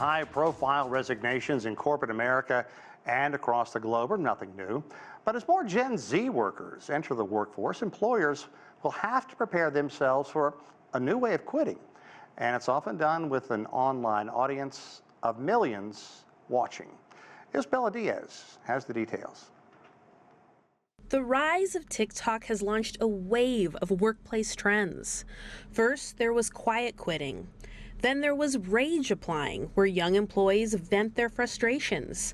high-profile resignations in corporate America and across the globe are nothing new. But as more Gen Z workers enter the workforce, employers will have to prepare themselves for a new way of quitting. And it's often done with an online audience of millions watching. Isabella Diaz has the details. The rise of TikTok has launched a wave of workplace trends. First, there was quiet quitting. Then there was rage applying, where young employees vent their frustrations.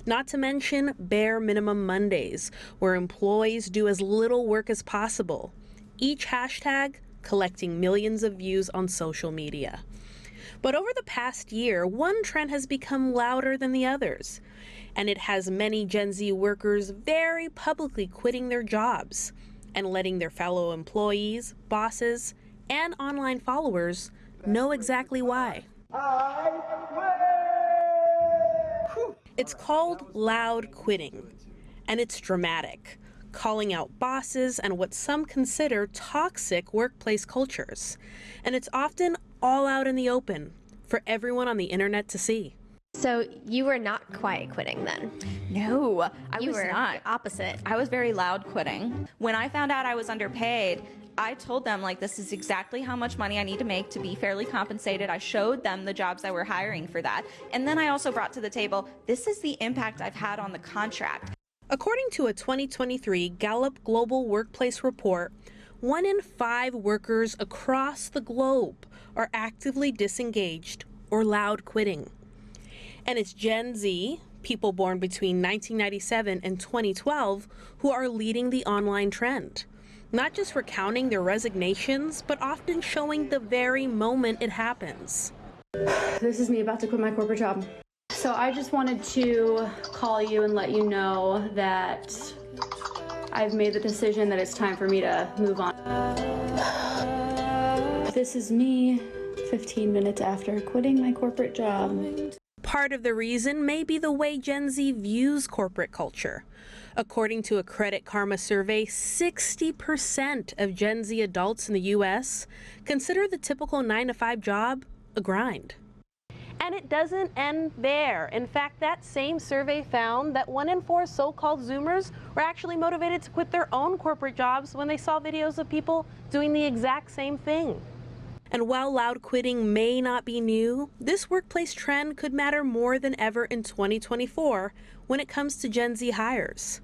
Not to mention bare minimum Mondays, where employees do as little work as possible. Each hashtag collecting millions of views on social media. But over the past year, one trend has become louder than the others, and it has many Gen Z workers very publicly quitting their jobs and letting their fellow employees, bosses, and online followers know exactly why. It's called loud quitting, and it's dramatic, calling out bosses and what some consider toxic workplace cultures. And it's often all out in the open for everyone on the internet to see. So you were not quiet quitting then? No, I was not. Opposite. I was very loud quitting. When I found out I was underpaid, I told them, like, this is exactly how much money I need to make to be fairly compensated. I showed them the jobs that were hiring for that. And then I also brought to the table, this is the impact I've had on the contract. According to a 2023 Gallup Global Workplace Report, 1 in 5 workers across the globe are actively disengaged or loud quitting. And it's Gen Z, people born between 1997 and 2012, who are leading the online trend. Not just recounting their resignations, but often showing the very moment it happens. This is me about to quit my corporate job. So I just wanted to call you and let you know that I've made the decision that it's time for me to move on. This is me 15 minutes after quitting my corporate job. Part of the reason may be the way Gen Z views corporate culture. According to a Credit Karma survey, 60% of Gen Z adults in the U.S. consider the typical 9-to-5 job a grind. And it doesn't end there. In fact, that same survey found that 1 in 4 so-called Zoomers were actually motivated to quit their own corporate jobs when they saw videos of people doing the exact same thing. And while loud quitting may not be new, this workplace trend could matter more than ever in 2024 when it comes to Gen Z hires.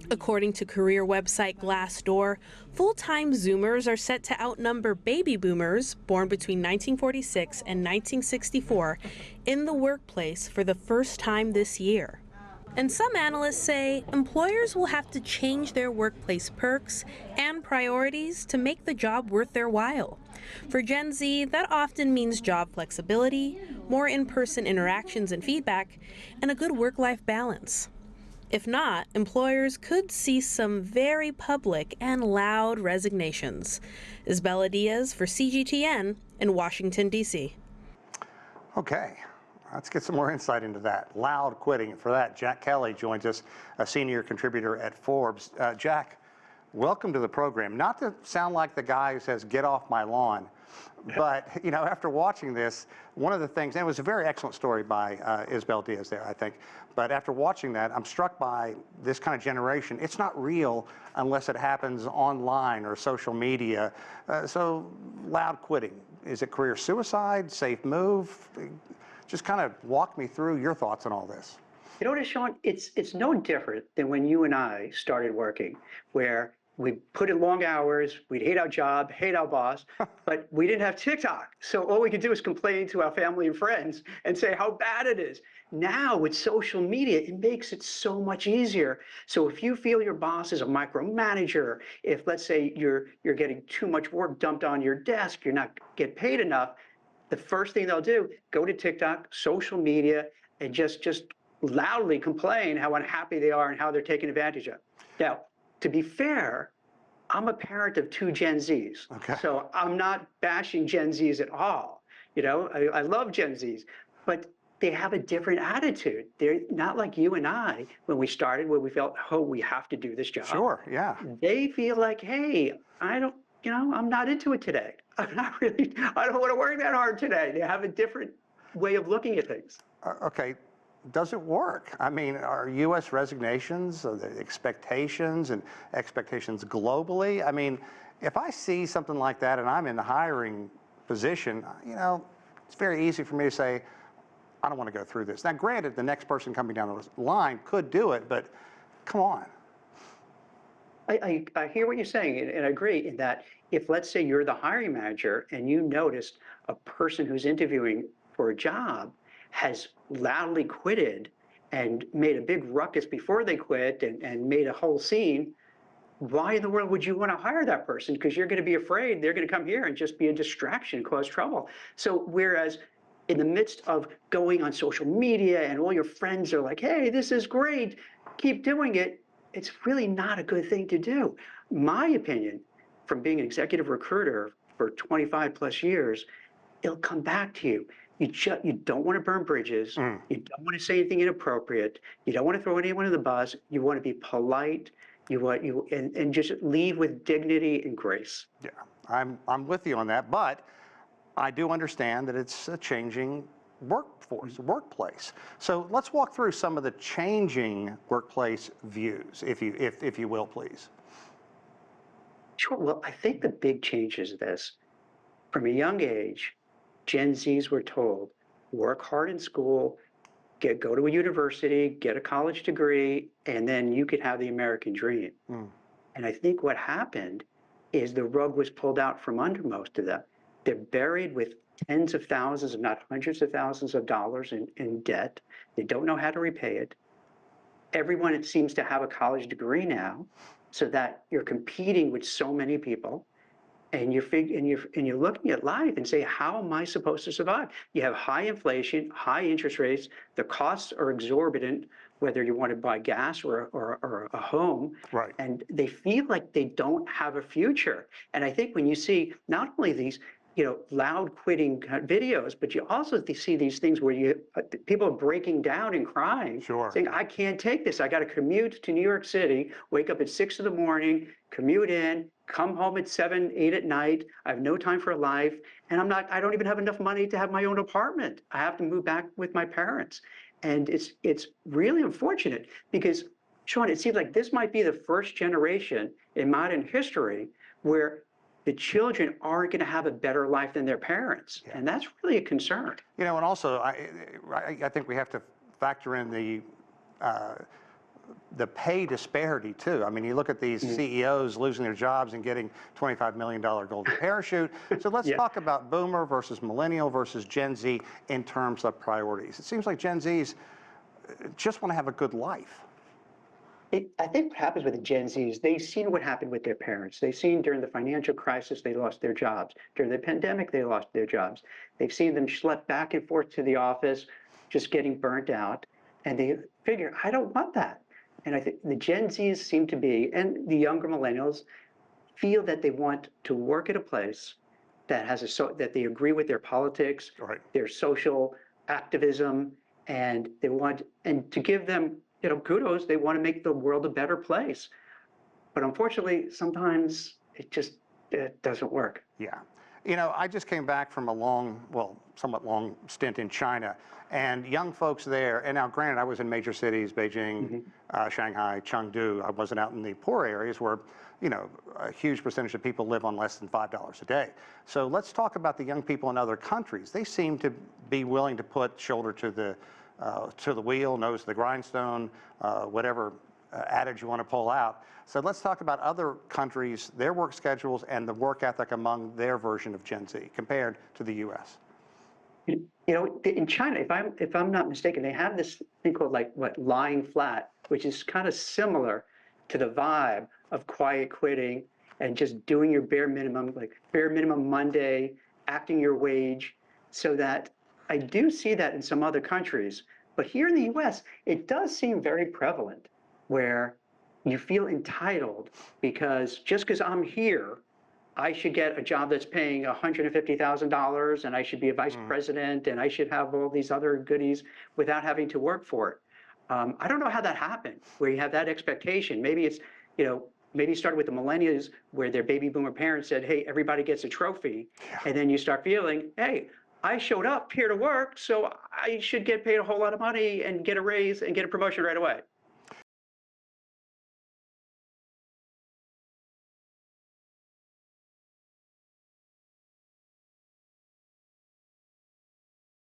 According to career website Glassdoor, full-time Zoomers are set to outnumber baby boomers born between 1946 and 1964 in the workplace for the first time this year. And some analysts say employers will have to change their workplace perks and priorities to make the job worth their while. For Gen Z, that often means job flexibility, more in-person interactions and feedback, and a good work-life balance. If not, employers could see some very public and loud resignations. Isabella Diaz for CGTN in Washington, D.C. Okay. Let's get some more insight into that. Loud quitting. For that, Jack Kelly joins us, a senior contributor at Forbes. Jack, welcome to the program. Not to sound like the guy who says, get off my lawn, but, you know, after watching this, one of the things, and it was a very excellent story by Isabel Diaz there, I think, but after watching that, I'm struck by this kind of generation. It's not real unless it happens online or social media. So loud quitting, is it career suicide, safe move? Just kind of walk me through your thoughts on all this. You know what, Sean? It's no different than when you and I started working, where we put in long hours, we'd hate our job, hate our boss, but we didn't have TikTok. So all we could do is complain to our family and friends and say how bad it is. Now with social media, it makes it so much easier. So if you feel your boss is a micromanager, if let's say you're getting too much work dumped on your desk, you're not get paid enough, the first thing they'll do, go to TikTok, social media, and just loudly complain how unhappy they are and how they're taken advantage of. Now, to be fair, I'm a parent of 2 Gen Zs. Okay. So I'm not bashing Gen Zs at all. You know, I love Gen Zs, but they have a different attitude. They're not like you and I when we started, where we felt, oh, we have to do this job. Sure, yeah. They feel like, hey, I'm not into it today. I'm not really, I don't want to work that hard today. They have a different way of looking at things. Okay, does it work? I mean, are U.S. resignations, are the expectations and expectations globally? I mean, if I see something like that and I'm in the hiring position, you know, it's very easy for me to say, I don't want to go through this. Now, granted, the next person coming down the line could do it, but come on. I hear what you're saying, and I agree in that if, let's say, you're the hiring manager and you noticed a person who's interviewing for a job has loudly quitted and made a big ruckus before they quit and made a whole scene, why in the world would you want to hire that person? Because you're going to be afraid they're going to come here and just be a distraction, cause trouble. So whereas in the midst of going on social media and all your friends are like, hey, this is great, keep doing it, it's really not a good thing to do. My opinion, from being an executive recruiter for 25 plus years, it'll come back to you. You don't want to burn bridges. You don't want to say anything inappropriate. You don't want to throw anyone in the bus. You want to be polite. And just leave with dignity and grace. Yeah, I'm with you on that, but I do understand that it's a changing workplace. So let's walk through some of the changing workplace views, if you will, please. Sure. Well, I think the big change is this. From a young age, Gen Zs were told, work hard in school, go to a university, get a college degree, and then you could have the American dream. And I think what happened is the rug was pulled out from under most of them. They're buried with tens of thousands, if not hundreds of thousands of dollars in debt. They don't know how to repay it. Everyone, it seems, to have a college degree now, so that you're competing with so many people. And you're looking at life and say, how am I supposed to survive? You have high inflation, high interest rates, the costs are exorbitant, whether you want to buy gas or a home. Right. And they feel like they don't have a future. And I think when you see not only these, loud quitting videos, but you also see these things where people are breaking down and crying, saying, I can't take this. I got to commute to New York City, wake up at 6 in the morning, commute in, come home at 7, 8 at night. I have no time for life. And I don't even have enough money to have my own apartment. I have to move back with my parents. And it's really unfortunate because, Sean, it seems like this might be the first generation in modern history where the children aren't going to have a better life than their parents. And that's really a concern. And also, I think we have to factor in the pay disparity too. I mean, you look at these CEOs losing their jobs and getting $25 million golden parachute. So let's talk about Boomer versus Millennial versus Gen Z in terms of priorities. It seems like Gen Zs just want to have a good life. I think what happens with the Gen Zs, they've seen what happened with their parents. They've seen during the financial crisis, they lost their jobs. During the pandemic, they lost their jobs. They've seen them schlep back and forth to the office, just getting burnt out. And they figure, I don't want that. And I think the Gen Zs seem to be, and the younger millennials, feel that they want to work at a place that that they agree with their politics, their social activism, and they want, and to give them, kudos, they want to make the world a better place. But unfortunately, sometimes it doesn't work. Yeah. I just came back from a somewhat long stint in China, and young folks there, and now granted, I was in major cities, Beijing, Shanghai, Chengdu. I wasn't out in the poor areas where, a huge percentage of people live on less than $5 a day. So let's talk about the young people in other countries. They seem to be willing to put shoulder to the wheel, nose to the grindstone, whatever adage you want to pull out. So let's talk about other countries, their work schedules, and the work ethic among their version of Gen Z compared to the U.S. In China, if I'm not mistaken, they have this thing called lying flat, which is kind of similar to the vibe of quiet quitting and just doing your bare minimum, like bare minimum Monday, acting your wage, so that I do see that in some other countries. But here in the U.S., it does seem very prevalent, where you feel entitled because just because I'm here, I should get a job that's paying $150,000 and I should be a vice president and I should have all these other goodies without having to work for it. I don't know how that happened, where you have that expectation. Maybe it's, maybe it started with the millennials where their baby boomer parents said, hey, everybody gets a trophy. And then you start feeling, hey, I showed up here to work, so I should get paid a whole lot of money and get a raise and get a promotion right away.